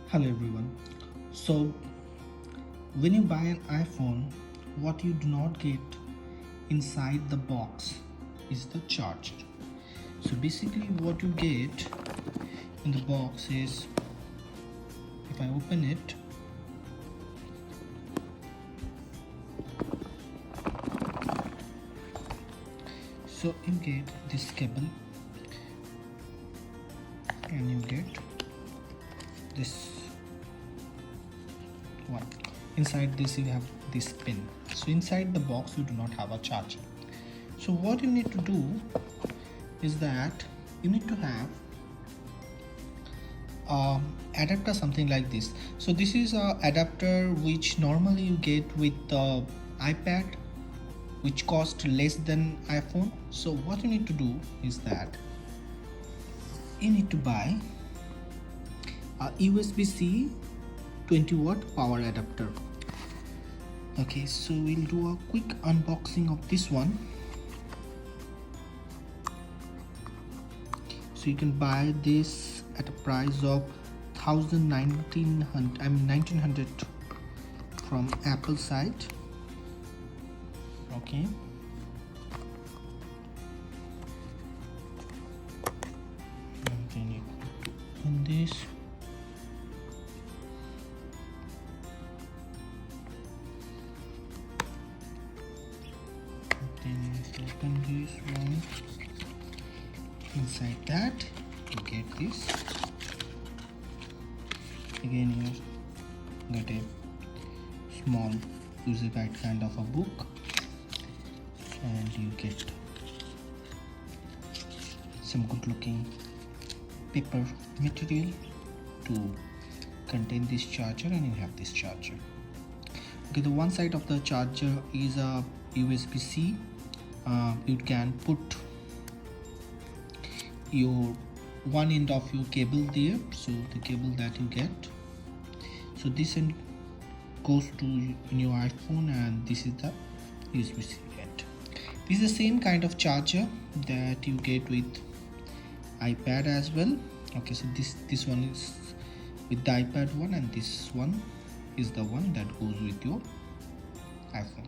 Hello everyone. So when you buy an iPhone, what you do not get inside the box is the charger. So basically what you get in the box is, if I open it, so you get this cable and you get this one. Inside this you have this pin. So inside the box you do not have a charger. So what you need to do is that you need to have adapter, something like this. So this is a adapter which normally you get with the iPad, which cost less than iPhone. So what you need to do is that you need to buy a USB-C 20-watt power adapter. Okay, so we'll do a quick unboxing of this one. So you can buy this at a price of 1900 from Apple site. Okay, and then you open this. Then you open this one. Inside that you get this. Again you get a small user guide kind of a book, and you get some good looking paper material to contain this charger, and you have this charger. Okay, the one side of the charger is a USB-C. You can put your one end of your cable there, so the cable that you get, so this end goes to in your iPhone, and this is the USB-C end. This is the same kind of charger that you get with iPad as well. Okay, so this one is with the iPad one, and this one is the one that goes with your iPhone.